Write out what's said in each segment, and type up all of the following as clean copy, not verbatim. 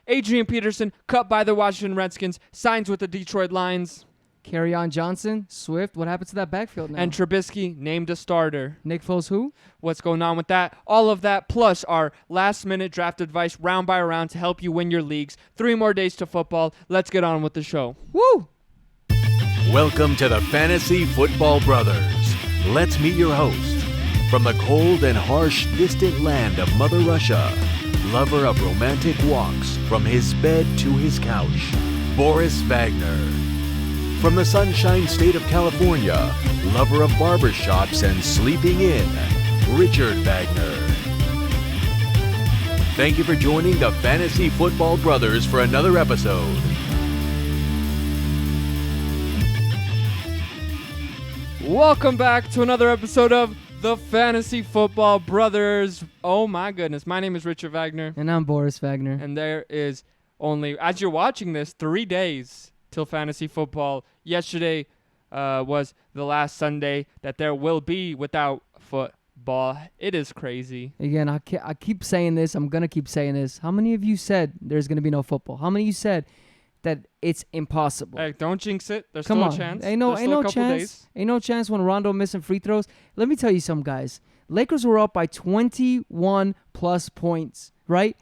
Adrian Peterson, cut by the Washington Redskins, signs with the Detroit Lions. Kerryon Johnson, Swift. What happened to that backfield now? And Trubisky named a starter. Nick Foles who? What's going on with that? All of that, plus our last-minute draft advice round by round to help you win your leagues. 3 more days to football. Let's get on with the show. Woo! Welcome to the Fantasy Football Brothers. Let's meet your host. From the cold and harsh distant land of Mother Russia, lover of romantic walks from his bed to his couch, Boris Wagner. From the sunshine state of California, lover of barbershops and sleeping in, Richard Wagner. Thank you for joining the Fantasy Football Brothers for another episode. Welcome back to another episode of the Fantasy Football Brothers. Oh my goodness. My name is Richard Wagner. And I'm Boris Wagner. And there is only, as you're watching this, 3 days till fantasy football. Yesterday was the last Sunday that there will be without football. It is crazy. Again, I keep saying this. I'm going to keep saying this. How many of you said there's going to be no football? How many of you said that it's impossible? Hey, don't jinx it. There's Come still on. a chance. Ain't no There's still chance. Ain't no chance when Rondo missing free throws. Let me tell you something, guys. Lakers were up by 21 plus points, right?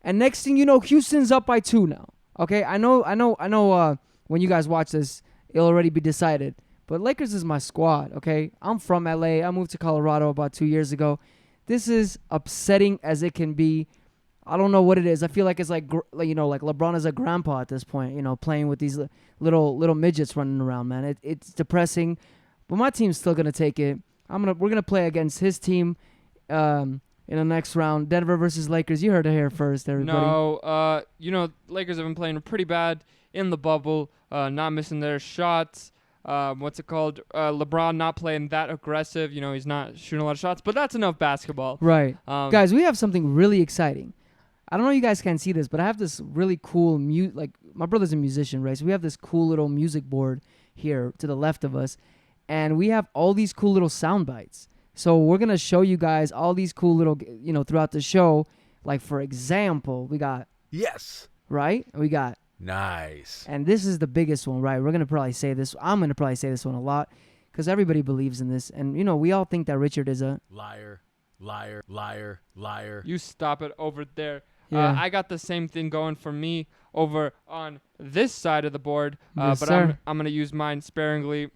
And next thing you know, Houston's up by 2 now. Okay, I know. When you guys watch this, it'll already be decided. But Lakers is my squad. Okay, I'm from LA. I moved to Colorado about 2 years ago. This is upsetting as it can be. I don't know what it is. I feel like it's like LeBron is a grandpa at this point. Playing with these little midgets running around. Man, it's depressing. But my team's still gonna take it. We're gonna play against his team. In the next round, Denver versus Lakers. You heard it here first, everybody. No, Lakers have been playing pretty bad in the bubble, not missing their shots. LeBron not playing that aggressive. He's not shooting a lot of shots, but that's enough basketball. Right. Guys, we have something really exciting. I don't know if you guys can see this, but I have this really cool my brother's a musician, right? So we have this cool little music board here to the left of us, and we have all these cool little sound bites. So we're going to show you guys all these cool little, throughout the show. Like, for example, we got... Yes. Right? We got... Nice. And this is the biggest one, right? We're going to probably say this. I'm going to probably say this one a lot because everybody believes in this. And, we all think that Richard is a... Liar, liar, liar, liar. You stop it over there. Yeah. I got the same thing going for me over on this side of the board, Yes, but sir. I'm going to use mine sparingly.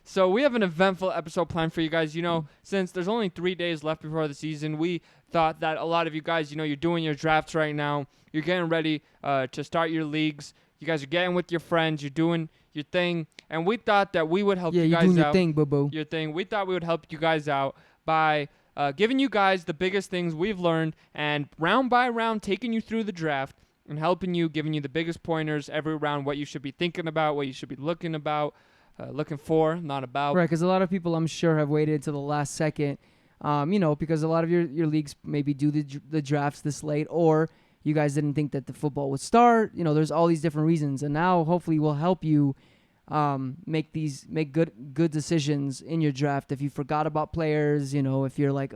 So we have an eventful episode planned for you guys. Since there's only 3 days left before the season, we thought that a lot of you guys, you're doing your drafts right now. You're getting ready to start your leagues. You guys are getting with your friends. You're doing your thing. And we thought that we would help you guys out. Yeah, you're doing your thing, boo-boo. Your thing. We thought we would help you guys out by giving you guys the biggest things we've learned and round by round taking you through the draft and helping you, giving you the biggest pointers every round, what you should be thinking about, what you should be looking for, not about. Right, because a lot of people, I'm sure, have waited to the last second, because a lot of your leagues maybe do the drafts this late, or you guys didn't think that the football would start. There's all these different reasons, and now hopefully we'll help you make good decisions in your draft. If you forgot about players, if you're like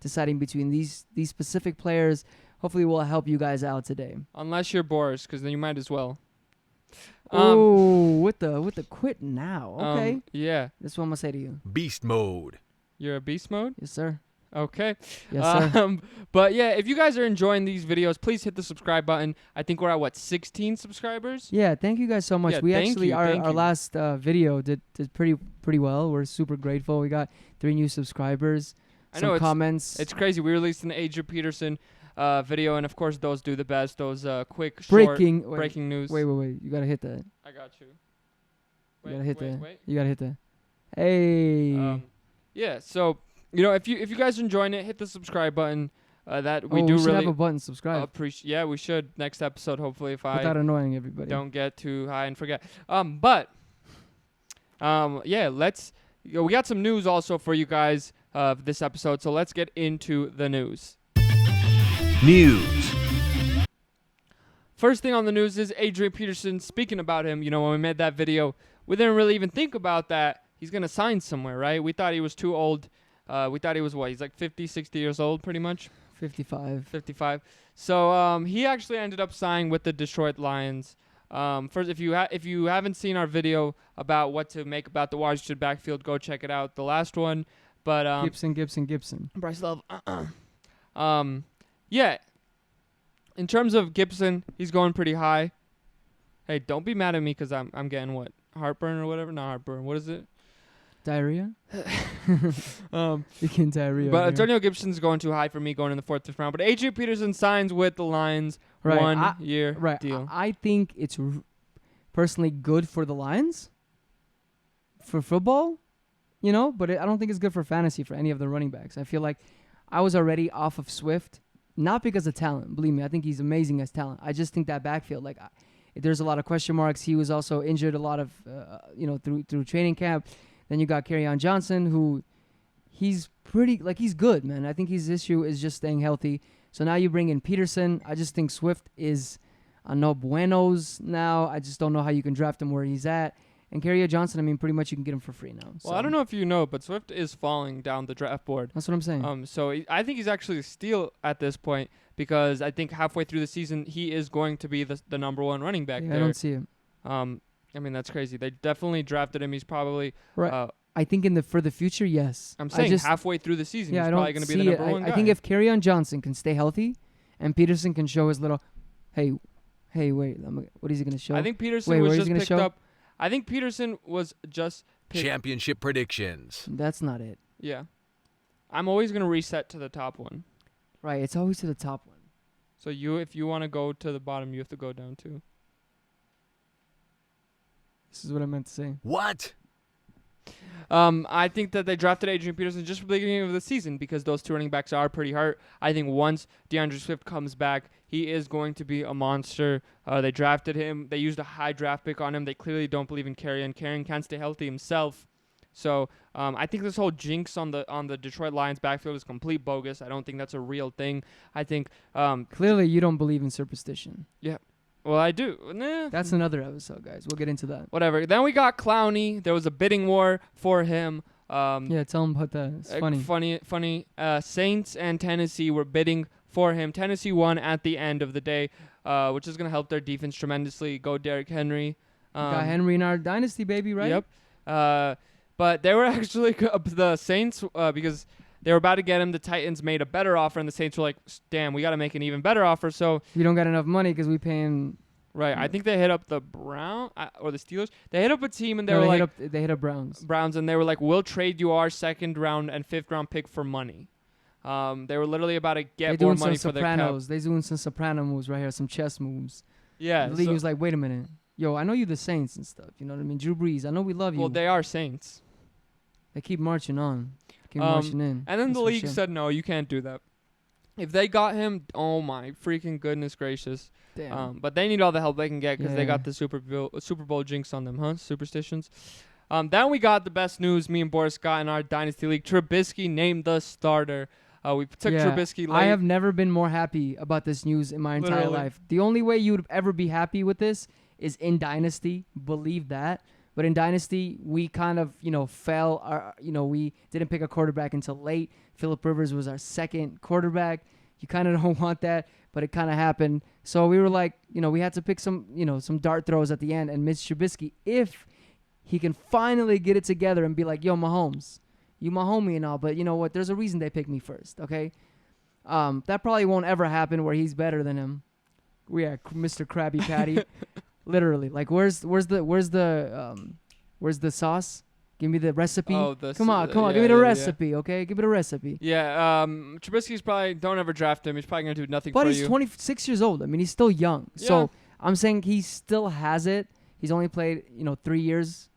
deciding between these specific players, hopefully we'll help you guys out today. Unless you're Boris, because then you might as well. With the quit now. Okay. Yeah. That's what I'm gonna say to you. Beast mode. You're a beast mode? Yes, sir. Okay. Yes, sir. But yeah, if you guys are enjoying these videos, please hit the subscribe button. I think we're at 16 subscribers? Yeah, thank you guys so much. Yeah, We thank actually you, our last video did pretty well. We're super grateful. We got 3 new subscribers. Some comments. It's crazy. We released an Adrian Peterson video, and of course those do the best. Those quick, short, breaking news. Wait. You gotta hit that. I got you. You gotta hit that. Wait. You gotta hit that. Hey. Yeah. So if you guys are enjoying it, hit the subscribe button. That we we should really have a button subscribe. Yeah, we should next episode. Hopefully, if without annoying everybody. Don't get too high and forget. Let's. We got some news also for you guys this episode. So let's get into the news. News. First thing on the news is Adrian Peterson. Speaking about him, when we made that video, we didn't really even think about that. He's going to sign somewhere, right? We thought he was too old. We thought he was, he's like 50, 60 years old pretty much? 55. So he actually ended up signing with the Detroit Lions. First, if you haven't seen our video about what to make about the Washington backfield, go check it out. The last one, but Gibson. Bryce Love. Yeah. In terms of Gibson, he's going pretty high. Hey, don't be mad at me because I'm getting what, heartburn or whatever. Not heartburn. What is it? Diarrhea. You can diarrhea. But Antonio Gibson's going too high for me, going in the 4th, 5th round. But Adrian Peterson signs with the Lions, Right. 1 year deal. I think it's personally good for the Lions for football, but I don't think it's good for fantasy for any of the running backs. I feel like I was already off of Swift, not because of talent. Believe me, I think he's amazing as talent. I just think that backfield, there's a lot of question marks. He was also injured a lot of, through training camp. Then you got Kerryon Johnson, who he's he's good, man. I think his issue is just staying healthy. So now you bring in Peterson. I just think Swift is a no buenos now. I just don't know how you can draft him where he's at. And Kerryon Johnson, pretty much you can get him for free now. Well, I don't know if you know, but Swift is falling down the draft board. That's what I'm saying. So I think he's actually a steal at this point because I think halfway through the season he is going to be the number 1 running back there. I don't see him. That's crazy. They definitely drafted him. He's probably right. I think for the future, yes. I'm saying halfway through the season, he's probably going to be the number 1 guy. I think if Kerryon Johnson can stay healthy, and Peterson can show his little, hey, wait, what is he going to show? I think Peterson was just picked up. I think Peterson was just picked. Championship predictions. That's not it. Yeah, I'm always going to reset to the top one. Right, it's always to the top one. So if you want to go to the bottom, you have to go down too. This is what I meant to say. What? I think that they drafted Adrian Peterson just for the beginning of the season because those 2 running backs are pretty hurt. I think once DeAndre Swift comes back, he is going to be a monster. They drafted him. They used a high draft pick on him. They clearly don't believe in Kerryon. Kerryon can't stay healthy himself. So I think this whole jinx on the Detroit Lions backfield is complete bogus. I don't think that's a real thing. I think clearly you don't believe in superstition. Yeah. Well, I do. Nah. That's another episode, guys. We'll get into that. Whatever. Then we got Clowney. There was a bidding war for him. Yeah, tell him about that. It's funny. Saints and Tennessee were bidding for him. Tennessee won at the end of the day, which is going to help their defense tremendously. Go Derrick Henry. Got Henry in our dynasty, baby, right? Yep. But they were actually the Saints because they were about to get him. The Titans made a better offer, and the Saints were like, damn, we got to make an even better offer. So we don't got enough money because we paying. Right. I think they hit up the Browns or the Steelers. They hit up a team, and they hit up Browns. Browns, and they were like, we'll trade you our 2nd round and 5th round pick for money. They were literally about to get more money for their cap. They're doing some soprano moves right here, some chess moves. Yeah. The league was like, wait a minute. Yo, I know you the Saints and stuff. You know what I mean? Drew Brees, I know we love you. Well, they are Saints. They keep marching on. Keep marching in. And then the league said, no, you can't do that. If they got him, oh my freaking goodness gracious. Damn. But they need all the help they can get because they got the Super Bowl jinx on them, huh? Superstitions. Then we got the best news me and Boris got in our Dynasty League. Trubisky named the starter. We took Trubisky late. I have never been more happy about this news in my entire life. The only way you would ever be happy with this is in Dynasty. Believe that. But in Dynasty, we kind of, fell. We didn't pick a quarterback until late. Phillip Rivers was our 2nd quarterback. You kind of don't want that, but it kind of happened. So we were like, we had to pick some dart throws at the end. And Mitch Trubisky, if he can finally get it together and be like, yo, Mahomes, you my homie and all, but you know what? There's a reason they picked me first, okay? That probably won't ever happen where he's better than him. We are Mr. Krabby Patty. Literally, like where's the sauce? Give me the recipe. Oh, come on, give me the recipe, okay? Give me the recipe. Yeah, Trubisky's probably don't ever draft him. He's probably gonna do nothing. But for he's 26 years old. I mean, he's still young. Yeah. So I'm saying he still has it. He's only played 3 years,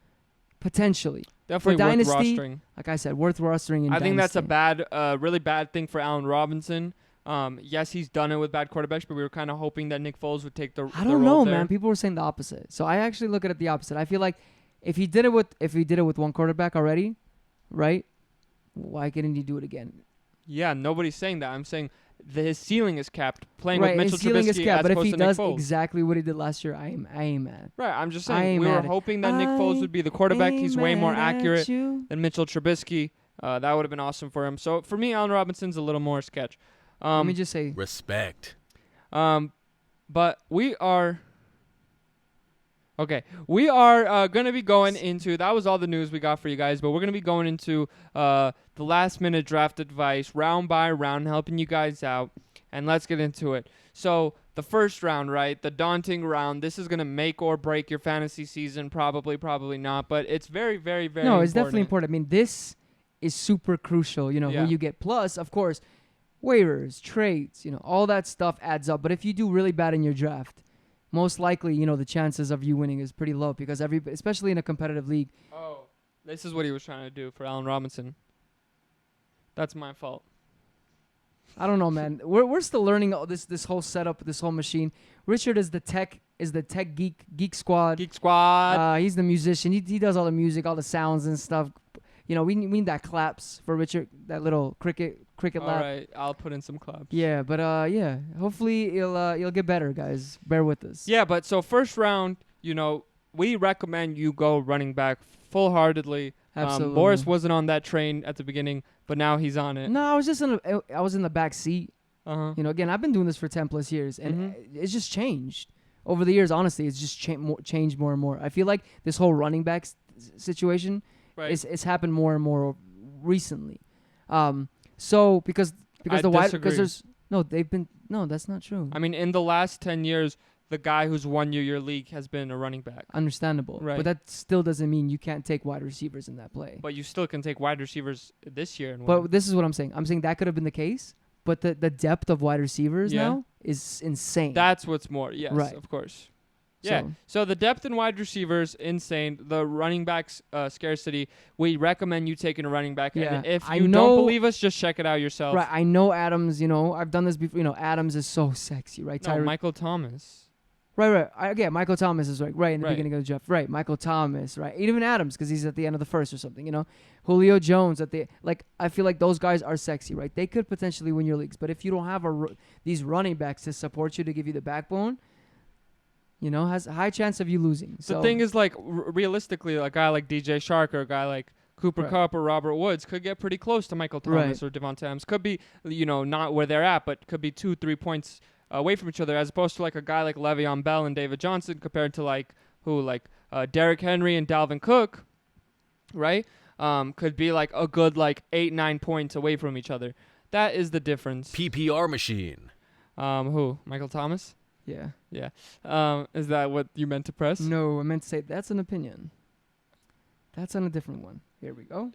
potentially. Definitely for worth Dynasty, rostering. Like I said, worth rostering. I think that's a really bad thing for Allen Robinson. Yes, he's done it with bad quarterbacks, but we were kind of hoping that Nick Foles would take the. I don't know, man. People were saying the opposite, so I actually look at it the opposite. I feel like if he did it with one quarterback already, right? Why couldn't he do it again? Yeah, nobody's saying that. I'm saying his ceiling is capped. Playing right, with Mitchell his ceiling Trubisky is capped. as But if opposed he to Nick does Foles. exactly what he did last year, I ain't mad. Right, I'm just saying we were hoping that Nick Foles would be the quarterback. He's way more accurate than Mitchell Trubisky. That would have been awesome for him. So for me, Allen Robinson's a little more sketch. Let me just say. Respect. But we are. Okay, we are going to be going into, that was all the news we got for you guys, but we're going to be going into the last minute draft advice, round by round, helping you guys out, and let's get into it. So the first round, right, the daunting round, this is going to make or break your fantasy season, probably not, but it's very, very, very important. No, it's definitely important. I mean, this is super crucial, who you get. Plus, of course, waivers, trades, all that stuff adds up. But if you do really bad in your draft, most likely, the chances of you winning is pretty low because especially in a competitive league. Oh, this is what he was trying to do for Allen Robinson. That's my fault. I don't know, man. We're still learning all this whole setup, this whole machine. Richard is the tech geek squad. Geek squad. He's the musician. He does all the music, all the sounds and stuff. We need that claps for Richard, that little cricket lap. All right, I'll put in some claps. Yeah, but hopefully you'll get better, guys. Bear with us. Yeah, but so first round, we recommend you go running back full-heartedly. Absolutely. Boris wasn't on that train at the beginning, but now he's on it. No, I was in the back seat. Uh-huh. Again, I've been doing this for 10 plus years, and it's just changed over the years. Honestly, it's just changed more and more. I feel like this whole running back situation it's happened more and more recently. So because there's that's not true. I mean, in the last 10 years, the guy who's won you your league has been a running back. Understandable. Right. But that still doesn't mean you can't take wide receivers in that play. But you still can take wide receivers this year. But this is what I'm saying. I'm saying that could have been the case, but the depth of wide receivers now is insane. That's what's more. Yes, right. Of course. Yeah. So the depth in wide receivers, insane. The running backs scarcity, we recommend you taking a running back. Yeah. And if you don't believe us, just check it out yourself. Right. I know Adams, I've done this before. Adams is so sexy, right? No, Michael Thomas. Right. Michael Thomas is right in the beginning of the draft. Right. Michael Thomas, right. Even Adams, because he's at the end of the first or something, Julio Jones I feel like those guys are sexy, right? They could potentially win your leagues. But if you don't have these running backs to support you, to give you the backbone, has a high chance of you losing. So the thing is, realistically, a guy like DJ Shark or a guy like Cooper Kupp or Robert Woods could get pretty close to Michael Thomas or Devontae Adams. Could be, not where they're at, but could be 2-3 points away from each other, as opposed to a guy like Le'Veon Bell and David Johnson compared to Derrick Henry and Dalvin Cook, right? Could be a good 8-9 points away from each other. That is the difference. PPR machine. Who? Michael Thomas? Yeah. Is that what you meant to press? No, I meant to say that's an opinion. That's on a different one. Here we go.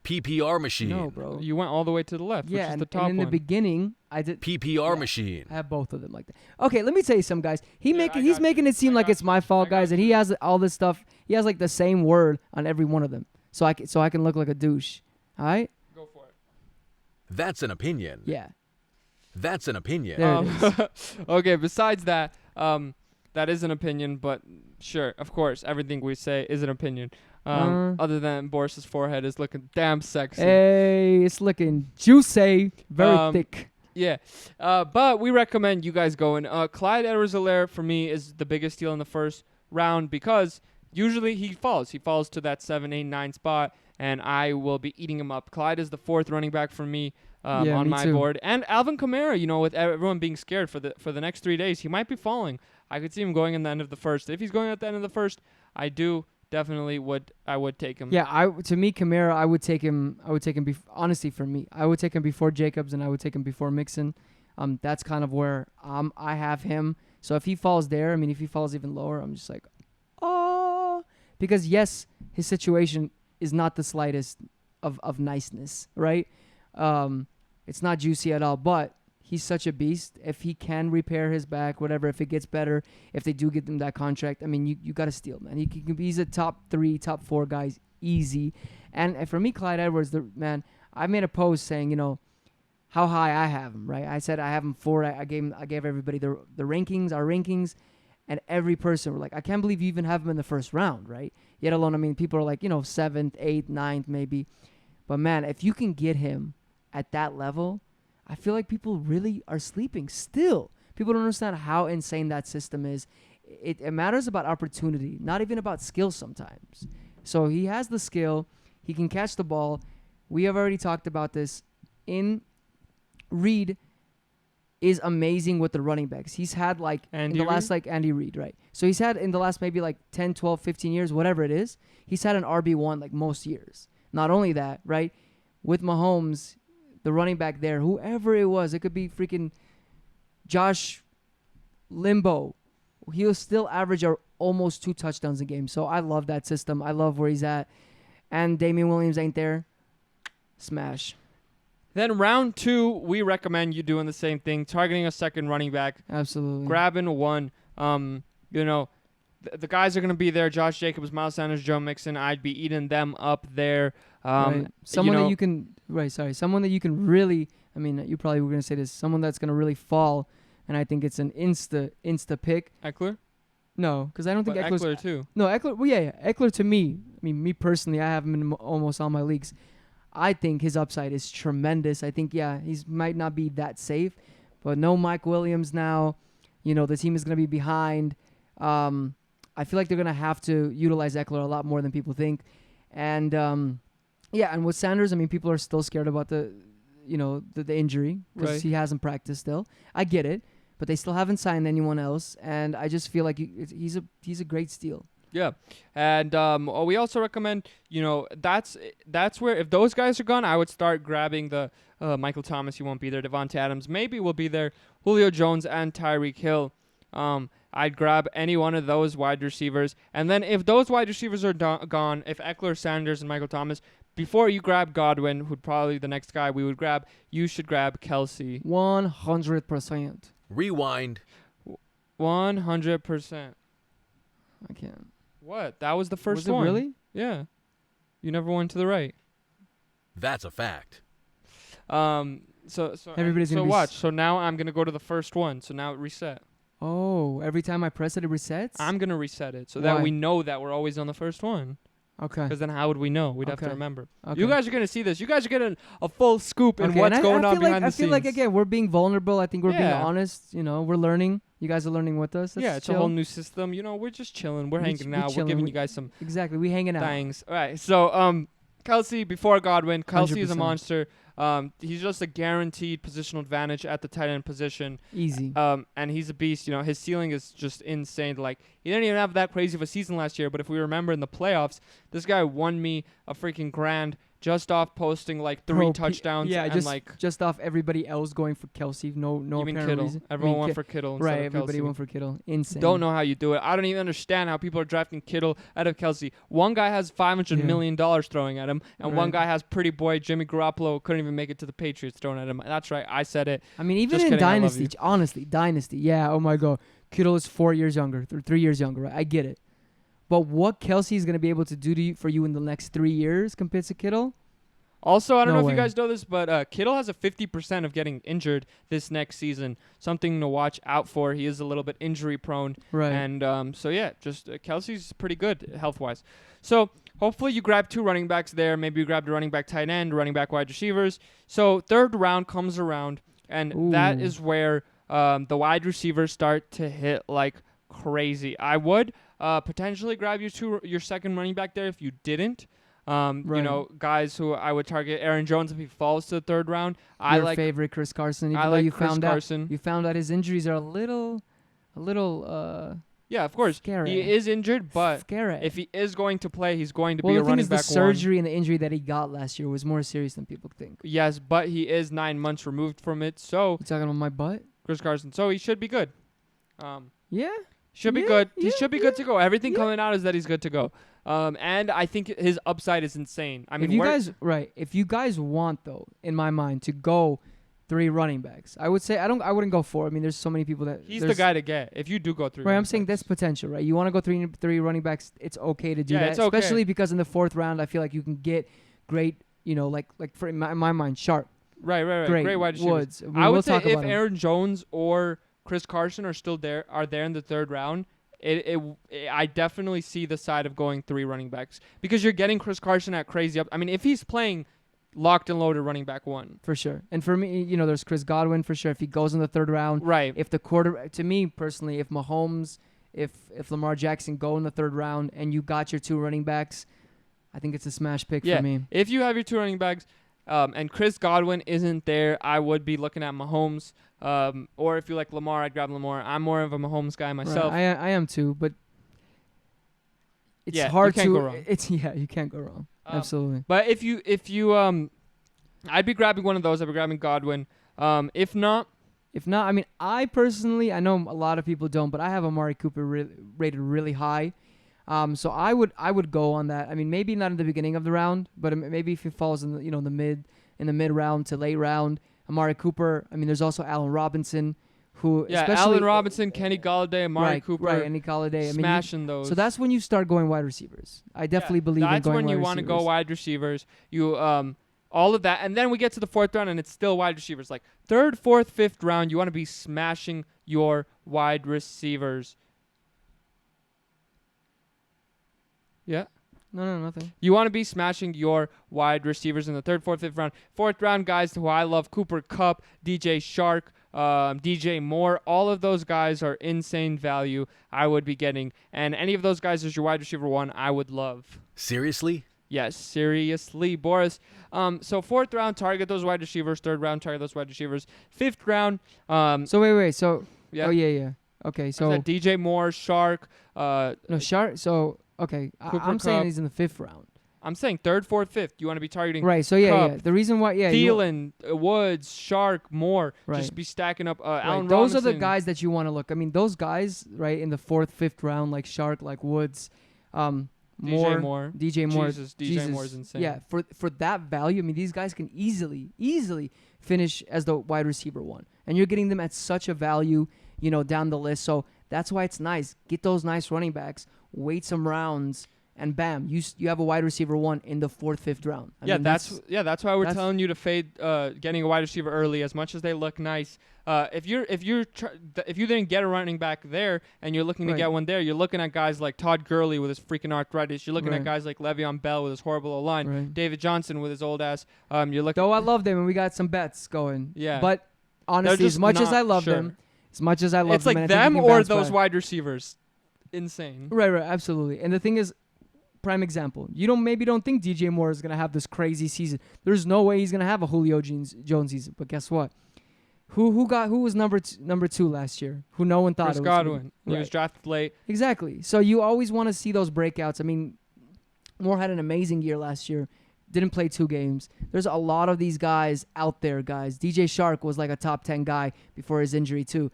PPR machine. No, bro. You went all the way to the left, which is the top and in one. the beginning, I did PPR machine. I have both of them like that. Okay, let me tell you some guys. He's you. making it seem like it's my fault, guys, and he has all this stuff. He has the same word on every one of them, so I can look like a douche. All right. Go for it. That's an opinion. Yeah. That's an opinion. There it is. Okay, besides that, that is an opinion, but sure, of course, everything we say is an opinion. Other than Boris's forehead is looking damn sexy. Hey, it's looking juicy, very thick. Yeah, but we recommend you guys going. Clyde Edwards-Helaire for me is the biggest deal in the first round because usually he falls. He falls to that 7, 8, 9 spot, and I will be eating him up. Clyde is the 4th running back for me. On my board, and Alvin Kamara, with everyone being scared for the next 3 days, he might be falling. I could see him going in the end of the first. If he's going at the end of the first, I would take him. Yeah, to me, Kamara, I would take him. Honestly, for me, I would take him before Jacobs, and I would take him before Mixon. That's kind of where I have him. So if he falls there, if he falls even lower, I'm just like, oh, because yes, his situation is not the slightest of niceness, right? It's not juicy at all, but he's such a beast. If he can repair his back, whatever, if it gets better, if they do get him that contract, you got to steal, man. He's a top 3, top 4 guys, easy. And for me, Clyde Edwards, I made a post saying, how high I have him, right? I said I have him 4. I gave everybody the rankings, our rankings, and every person were like, I can't believe you even have him in the first round, right? Yet alone, people are like, 7th, 8th, 9th, maybe. But man, if you can get him at that level, I feel like people really are sleeping still. People don't understand how insane that system is. It matters about opportunity, not even about skill sometimes. So he has the skill. He can catch the ball. We have already talked about this. In Reed is amazing with the running backs. He's had like Andy in the last Reid? like Andy Reid, right? So he's had in the last maybe like 10, 12, 15 years, whatever it is, he's had an RB1 like most years. Not only that, right? With Mahomes, the running back there, whoever it was, it could be freaking Josh Limbo. He'll still average almost 2 touchdowns a game. So I love that system. I love where he's at. And Damian Williams ain't there. Smash. Then round 2, we recommend you doing the same thing, targeting a second running back, Absolutely. grabbing one. The guys are going to be there. Josh Jacobs, Miles Sanders, Joe Mixon. I'd be eating them up there. Right. Someone that you can someone that you can really, I mean, you probably were going to say this, someone that's going to really fall, and I think it's an insta pick. Eckler? No, because I don't think But Eckler's... Eckler too. No, Eckler, well, yeah. Eckler to me, I mean, me personally, I have him in almost all my leagues. I think his upside is tremendous. I think, yeah, he might not be that safe, but no Mike Williams now. The team is going to be behind. I feel like they're going to have to utilize Eckler a lot more than people think. And, and with Sanders, I mean, people are still scared about the injury because Right. he hasn't practiced still. I get it, but they still haven't signed anyone else, and I just feel like he's a great steal. Yeah, and we also recommend, that's where if those guys are gone, I would start grabbing the Michael Thomas. He won't be there. Devontae Adams maybe will be there. Julio Jones and Tyreek Hill. I'd grab any one of those wide receivers, and then if those wide receivers are gone, if Eckler, Sanders, and Michael Thomas, before you grab Godwin, who'd probably the next guy we would grab, you should grab Kelsey. 100%. Rewind. 100%. I can't. What? That was the first Was one. it really? Yeah. You never went to the right. That's a fact. So Everybody's so gonna be watch. So now I'm gonna go to the first one. So now it reset. Oh, every time I press it, it resets? I'm gonna reset it so that Why? we know that we're always on the first one. Okay. Because then how would we know? We'd have to Okay. remember. Okay. You guys are gonna see this. You guys are getting a full scoop in Okay, what's and going on feel behind like, the I feel scenes. like, again, we're being vulnerable. I think we're being Yeah. honest. We're learning. You guys are learning with us. yeah, That's it's a chill. whole new system. We're just chilling. We're hanging out. We're chilling. giving you guys some Exactly. We hanging out. things. All right. So Kelsey before Godwin. Kelsey is a 100%. monster. He's just a guaranteed positional advantage at the tight end position. Easy. And he's a beast. His ceiling is just insane. Like, he didn't even have that crazy of a season last year, but if we remember in the playoffs, this guy won me a freaking grand just off posting like 3 Bro, touchdowns yeah, and just just off everybody else going for Kelsey. No you mean apparent Kittle. reason. Everyone went Ki- for Kittle instead Right, of everybody Kelsey. went for Kittle. Insane. Don't know how you do it. I don't even understand how people are drafting Kittle out of Kelsey. One guy has $500 million throwing at him, and one Right. guy has pretty boy Jimmy Garoppolo couldn't even make it to the Patriots throwing at him. That's right. I said it. I mean, even Just in kidding, I love Dynasty, you. honestly, Dynasty, yeah, oh my God. Kittle is 4 years younger, 3 years younger, right? I get it. But what Kelsey is going to be able to do for you in the next 3 years compared to Kittle? Also, I don't No know if you way. guys know this, but Kittle has a 50% of getting injured this next season. Something to watch out for. He is a little bit injury prone. Right. And Kelsey's pretty good health-wise. So hopefully you grab 2 running backs there. Maybe you grabbed a running back tight end, running back wide receivers. So third round comes around, and that Ooh. is where the wide receivers start to hit like crazy. I would potentially grab your second running back there if you didn't. Right. Guys who I would target. Aaron Jones if he falls to the third round. I Your like favorite Chris Carson. Even I though like you Chris found Carson. out you found out his injuries are a little Yeah, of course. Scary. He is injured, but scary. if he is going to play, he's going to well, be the a thing running is, the back one. surgery and the injury that he got last year was more serious than people think. Yes, but he is 9 months removed from it, so You talking about my butt? Chris Carson. So he should be good. Yeah. Should be Yeah, good. He yeah, should be good to go. Everything yeah. coming out is that he's good to go. And I think his upside is insane. I mean, if you guys want though, in my mind, to go 3 running backs, I would say I wouldn't go 4. I mean, there's so many people that he's the guy to get if you do go 3. Right, I'm running saying backs. that's potential, right? You want to go three running backs, it's okay to do Yeah, that. it's okay. Especially because in the 4th round, I feel like you can get great, like for in my mind, Sharp, Right. great wide receivers. Woods. I would We'll say talk if about him. Aaron Jones or Chris Carson are there in the 3rd round, I definitely see the side of going 3 running backs because you're getting Chris Carson at crazy up. I mean, if he's playing locked and loaded running back 1. For sure. And for me, there's Chris Godwin for sure. If he goes in the 3rd round, Right. if to me personally, if Mahomes, if Lamar Jackson go in the 3rd round and you got your 2 running backs, I think it's a smash pick Yeah. for me. If you have your 2 running backs, and Chris Godwin isn't there, I would be looking at Mahomes. Or if you like Lamar, I'd grab Lamar. I'm more of a Mahomes guy myself. Right. I am too, but it's Yeah, hard you can't to. go wrong. You can't go wrong. Absolutely. But if you I'd be grabbing one of those. I'd be grabbing Godwin. If not, I mean, I personally, I know a lot of people don't, but I have Amari Cooper rated really high. So I would go on that. I mean, maybe not in the beginning of the round, but maybe if he falls in the mid round to late round, Amari Cooper. I mean, there's also Allen Robinson, who Allen Robinson, Kenny Golladay, Amari Cooper, Kenny Golladay. I mean, smashing those. So that's when you start going wide receivers. I definitely believe in going wide receivers. That's when you want to go wide receivers. You all of that, and then we get to the 4th round, and it's still wide receivers. Like 3rd, 4th, 5th round, you want to be smashing your wide receivers. Yeah. No, nothing. You want to be smashing your wide receivers in the 3rd, 4th, 5th round. 4th round guys who I love: Cooper Kupp, DJ Shark, DJ Moore. All of those guys are insane value. I would be getting, and any of those guys as your wide receiver 1, I would love. Seriously? Yes, seriously, Boris. So 4th round, target those wide receivers. 3rd round, target those wide receivers. 5th round. So wait. So yeah. Oh yeah. Okay, so DJ Moore, Shark. No, Shark. So okay, I'm saying he's in the 5th round. I'm saying 3rd, 4th, 5th. You want to be targeting. Right. So yeah. The reason why, Thielen, Woods, Shark, Moore. Right. Just be stacking up. Allen Those Robinson. are the guys that you want to look. I mean, those guys, right, in the 4th, 5th round, like Shark, like Woods, DJ Moore. Jesus. Moore's insane. Yeah, for that value, I mean, these guys can easily finish as the wide receiver 1, and you're getting them at such a value, down the list. So that's why it's nice. Get those nice running backs, wait some rounds, and bam, you have a wide receiver 1 in the 4th, 5th round. I mean, that's why we're telling you to fade getting a wide receiver early. As much as they look nice, if you didn't get a running back there and you're looking to get one there, you're looking at guys like Todd Gurley with his freaking arthritis. You're looking at guys like Le'Veon Bell with his horrible O-line, David Johnson with his old ass. You're looking. Though I love them and we got some bets going. Yeah, but honestly, as much as I love them, it's like them or those wide receivers. Insane. Right, absolutely. And the thing is, prime example, you maybe don't think DJ Moore is gonna have this crazy season. There's no way he's gonna have a Julio Jones season. But guess what? Who was number 2 last year? Who no one thought Chris it was Godwin. He was drafted late. Exactly. So you always want to see those breakouts. I mean, Moore had an amazing year last year. Didn't play 2 games. There's a lot of these guys out there, guys. DJ Shark was like a top 10 guy before his injury too.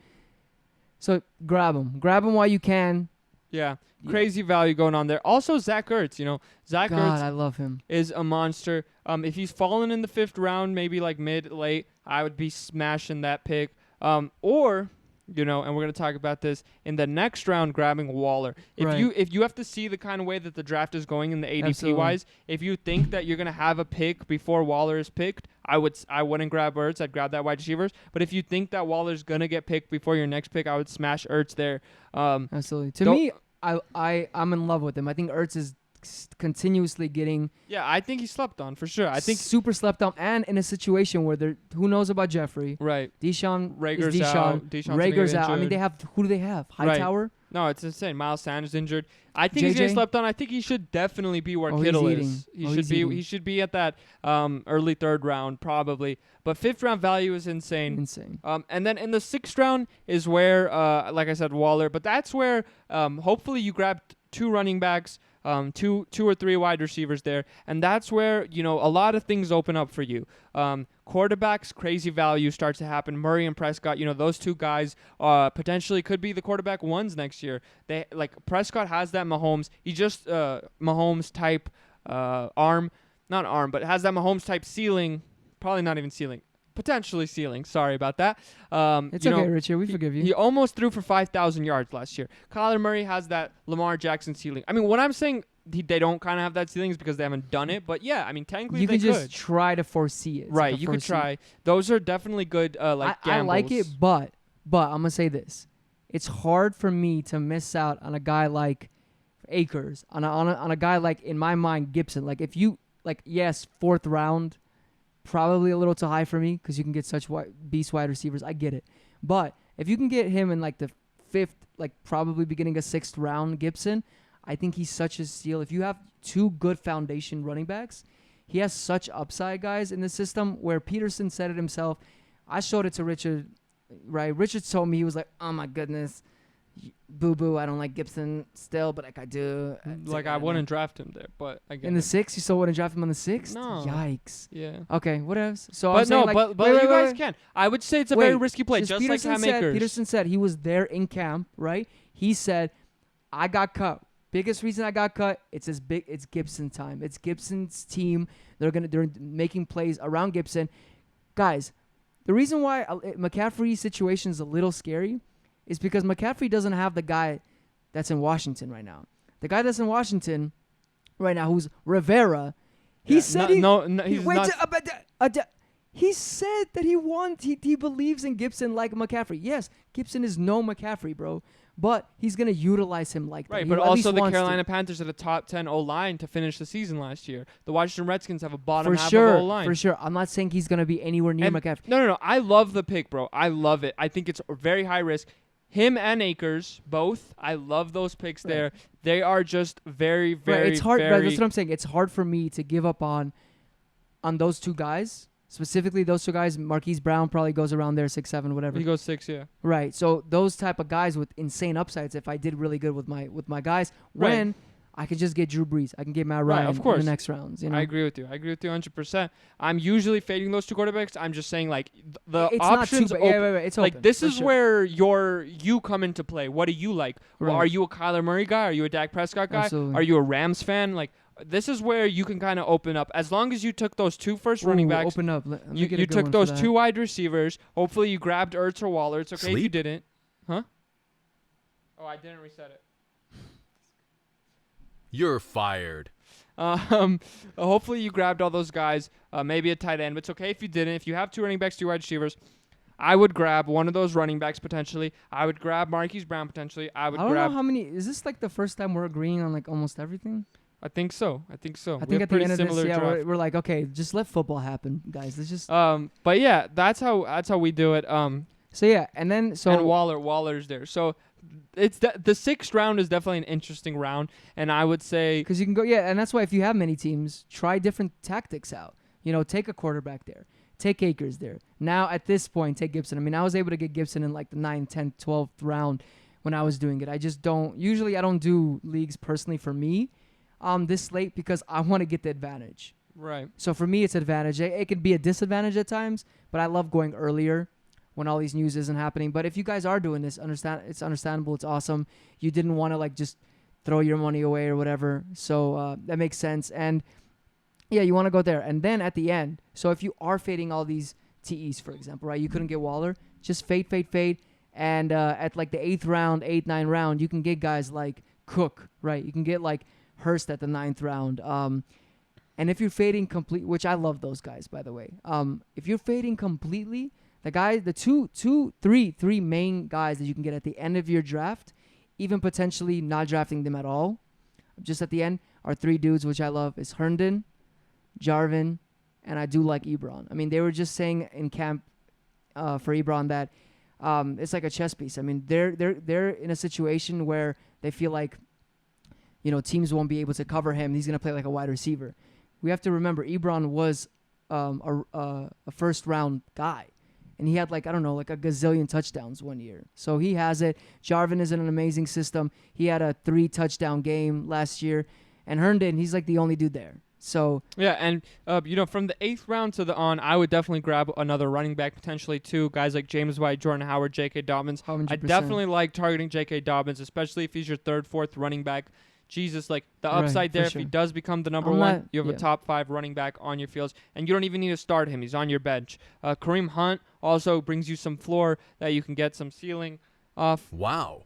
So grab him while you can. Yeah. Crazy value going on there. Also, Zach Ertz. Zach Ertz. I love him. Is a monster. If he's fallen in the 5th round, maybe like mid, late, I would be smashing that pick. Or, and we're going to talk about this in the next round, grabbing Waller. If you have to see the kind of way that the draft is going in the ADP wise, if you think that you're going to have a pick before Waller is picked, I wouldn't grab Ertz. I'd grab that wide receivers. But if you think that Waller's going to get picked before your next pick, I would smash Ertz there. Absolutely. To me, I'm in love with him. I think Ertz is continuously getting. Yeah, I think he slept on for sure. I think super slept on, and in a situation where who knows about Jeffrey? Right. Deshaun Rager's out. Rager's out. I mean, who do they have? Hightower. Right. No, it's insane. Miles Sanders injured. I think he's getting slept on. I think he should definitely be where Kittle is. He should be at that early 3rd round probably. But 5th round value is insane. And then in the 6th round is where, like I said, Waller. But that's where hopefully you grab 2 running backs, 2 or 3 wide receivers there, and that's where a lot of things open up for you. Quarterbacks, crazy value starts to happen. Murray and Prescott, those 2 guys potentially could be the quarterback 1s next year. They Prescott has that Mahomes. He just Mahomes type arm, not arm, but has that Mahomes type ceiling. Probably not even ceiling. Potentially ceiling. Sorry about that. It's okay, Richard. We forgive you. He almost threw for 5,000 yards last year. Kyler Murray has that Lamar Jackson ceiling. I mean, what I'm saying they don't kind of have that ceiling is because they haven't done it. But yeah, I mean, technically you they can just try to foresee it. Right, you could try. Those are definitely good gambles. I like it, but I'm going to say this. It's hard for me to miss out on a guy like Akers, on a guy like, in my mind, Gibson. Like, if you, yes, 4th round, probably a little too high for me because you can get such beast wide receivers. I get it. But if you can get him in the 5th, probably beginning of 6th round, Gibson, I think he's such a steal. If you have 2 good foundation running backs, he has such upside, guys, in the system where Peterson said it himself. I showed it to Richard, right? Richard told me, he was like, oh, my goodness. Boo-boo, I don't like Gibson still, but like I do. Like, I wouldn't draft him there, but I get in the 6th? You still wouldn't draft him on the 6th? No. Yikes. Yeah. Okay, what else? So but no, like, but you guys can. I would say it's a very risky play, just like Cam Akers. Peterson said he was there in camp, right? He said, I got cut. Biggest reason I got cut, it's Gibson time. It's Gibson's team. They're making plays around Gibson. Guys, the reason why McCaffrey's situation is a little scary is because McCaffrey doesn't have the guy that's in Washington right now. The guy that's in Washington right now, who's Rivera, he said he's not. He said that he believes in Gibson like McCaffrey. Yes, Gibson is no McCaffrey, bro. But he's going to utilize him like that. Right, but also the Carolina Panthers had a top 10 O-line to finish the season last year. The Washington Redskins have a bottom half of O-line. For sure. I'm not saying he's going to be anywhere near McCaffrey. No. I love the pick, bro. I love it. I think it's very high risk. Him and Akers, both. I love those picks there. They are just very, very, it's hard, very... That's what I'm saying. It's hard for me to give up on those two guys. Specifically, those two guys. Marquise Brown probably goes around there, 6'7", whatever. He goes 6, yeah. Right. So those type of guys with insane upsides. If I did really good with my guys, when I could just get Drew Brees, I can get Matt Ryan of course. in the next rounds. You know? I agree with you. 100%. I'm usually fading those two quarterbacks. I'm just saying, like, the it's options. Not too open. It's like open, this is where you come into play. What do you like? Right. Are you a Kyler Murray guy? Are you a Dak Prescott guy? Absolutely. Are you a Rams fan? Like, this is where you can kind of open up. As long as you took those two first running backs, open up. You took those two wide receivers. Hopefully, you grabbed Ertz or Waller. It's okay if you didn't. Huh? Oh, I didn't reset it. You're fired. Hopefully you grabbed all those guys. Maybe a tight end, but it's okay if you didn't. If you have two running backs, two wide receivers, I would grab one of those running backs potentially. I would grab Marquise Brown potentially. I don't know how many. Is this like the first time we're agreeing on like almost everything? I think so. I think at the end of this, we're like, okay, just let football happen, guys. Let's just. But yeah, that's how we do it. So yeah, and Waller's there. So it's the 6th round is definitely an interesting round, and I would say because you can go, and that's why if you have many teams, try different tactics out. You know, take a quarterback there, take Akers there. Now at this point, take Gibson. I mean, I was able to get Gibson in like the 9th, 10th, 12th round when I was doing it. I just don't do leagues personally for me this late because I want to get the advantage. Right. So for me, it's advantage. It could be a disadvantage at times, but I love going earlier when all these news isn't happening. But if you guys are doing this, it's understandable. It's awesome. You didn't want to like just throw your money away or whatever. So that makes sense. And yeah, you want to go there. And then at the end, so if you are fading all these TEs, for example, right, you couldn't get Waller, just fade. And at like the 8th round, 8th, 9th round, you can get guys like Cook, right? You can get like Hurst at the 9th round. And if you're fading complete, which I love those guys, by the way. If you're fading completely, the three main guys that you can get at the end of your draft, even potentially not drafting them at all, just at the end, are 3 dudes, which I love, is Herndon, Jarvin, and I do like Ebron. I mean, they were just saying in camp for Ebron that it's like a chess piece. I mean, they're in a situation where they feel like, you know, teams won't be able to cover him. He's going to play like a wide receiver. We have to remember Ebron was a first-round guy. And he had like, I don't know, like a gazillion touchdowns one year. So he has it. Jarvin is in an amazing system. He had a 3-touchdown game last year. And Herndon, he's like the only dude there. So yeah, and from the 8th round to the on, I would definitely grab another running back potentially too. Guys like James White, Jordan Howard, J.K. Dobbins. 100%. I definitely like targeting J.K. Dobbins, especially if he's your 3rd, 4th running back. Jesus, like the upside there, if he does become the number one, you have a top 5 running back on your fields, and you don't even need to start him. He's on your bench. Kareem Hunt also brings you some floor that you can get some ceiling off. Wow.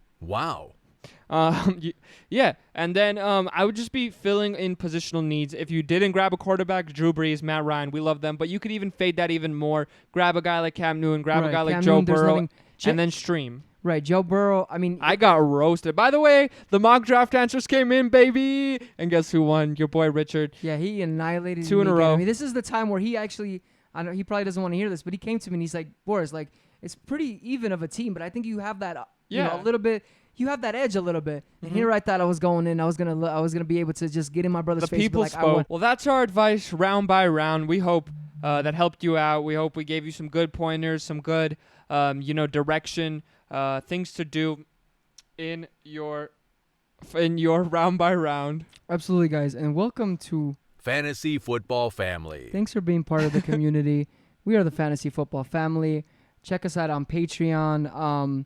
Yeah, and then I would just be filling in positional needs. If you didn't grab a quarterback, Drew Brees, Matt Ryan, we love them, but you could even fade that even more. Grab a guy like Cam Newton, grab a guy like Joe Burrow, and then stream. Right, Joe Burrow, I mean... I got roasted. By the way, the mock draft answers came in, baby! And guess who won? Your boy Richard. Yeah, he annihilated 2 in a row. I mean, this is the time where he actually... I know he probably doesn't want to hear this, but he came to me and he's like, Boris, like, it's pretty even of a team, but I think you have that, you know, a little bit... you have that edge a little bit. And Mhm. here I thought I was going in. I was gonna be able to just get in my brother's The face. And be people's like, I won. vote. Well, that's our advice round by round. We hope that helped you out. We hope we gave you some good pointers, some good, direction, things to do in your round by round. Absolutely, guys, and welcome to. Fantasy Football Family. Thanks for being part of the community. We are the Fantasy Football Family. Check us out on Patreon.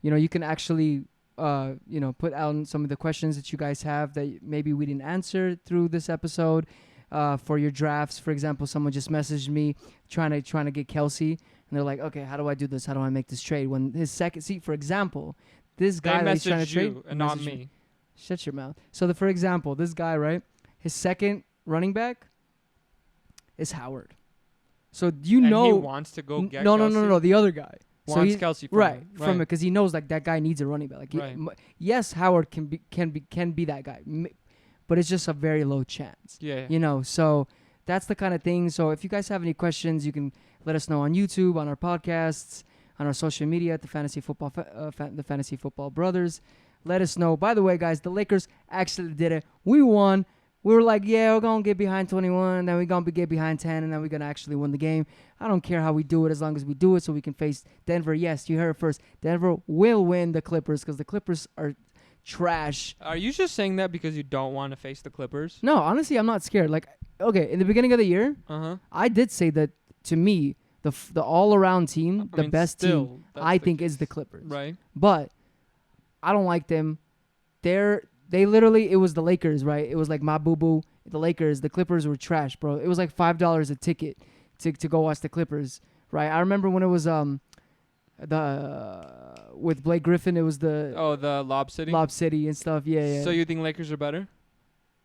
You can actually, put out some of the questions that you guys have that maybe we didn't answer through this episode for your drafts. For example, someone just messaged me trying to get Kelsey, and they're like, okay, how do I do this? How do I make this trade? When his second seat, for example, this guy They that he's trying to messaged trade. you and not messaged me. Shut your mouth. So, for example, this guy, right, his second running back is Howard. So And he wants to go get no, Kelsey? the other guy. So Wants he's- Kelsey from right him. from it because he knows like that guy needs a running back. Like Right. yes, Howard can be that guy, but it's just a very low chance. Yeah. So that's the kind of thing. So if you guys have any questions, you can let us know on YouTube, on our podcasts, on our social media at the Fantasy Football the Fantasy Football Brothers. Let us know. By the way, guys, the Lakers actually did it. We won. We were like, yeah, we're going to get behind 21, then we're going to get behind 10, and then we're going to actually win the game. I don't care how we do it as long as we do it so we can face Denver. Yes, you heard it first. Denver will win the Clippers because the Clippers are trash. Are you just saying that because you don't want to face the Clippers? No, honestly, I'm not scared. Like, okay, in the beginning of the year, Uh-huh. I did say that, to me, the all-around team, I the mean, best still, team, that's I the think case. is the Clippers. Right. But I don't like them. They literally, it was the Lakers, right? It was like my boo-boo. The Lakers, the Clippers were trash, bro. It was like $5 a ticket to go watch the Clippers, right? I remember when it was with Blake Griffin, it was the The Lob City? Lob City and stuff. Yeah. So you think Lakers are better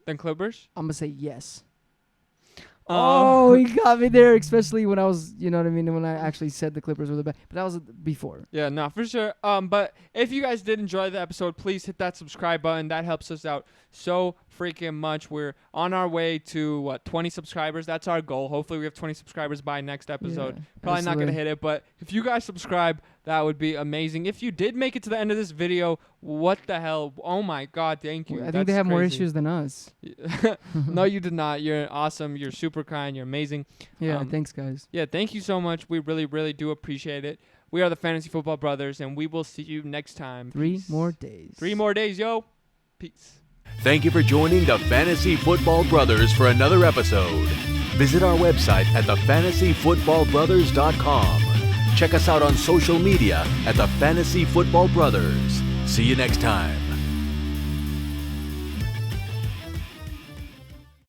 than Clippers? I'm gonna say yes. Oh, He got me there, especially when I was, you know what I mean, when I actually said the Clippers were the best. But that was before. Yeah, no, for sure. But if you guys did enjoy the episode, please hit that subscribe button. That helps us out so freaking much. We're on our way to 20 subscribers. That's our goal. Hopefully we have 20 subscribers by next episode. Yeah, Probably not going to absolutely. hit it, but if you guys subscribe, that would be amazing. If you did make it to the end of this video, what the hell? Oh my God, thank you. I think they have more issues than us. No, you did not. You're awesome. You're super kind. You're amazing. Yeah, thanks, guys. Yeah, thank you so much. We really, really do appreciate it. We are the Fantasy Football Brothers, and we will see you next time. 3 Peace. more days. 3 more days, yo. Peace. Thank you for joining the Fantasy Football Brothers for another episode. Visit our website at thefantasyfootballbrothers.com. Check us out on social media at the Fantasy Football Brothers. See you next time.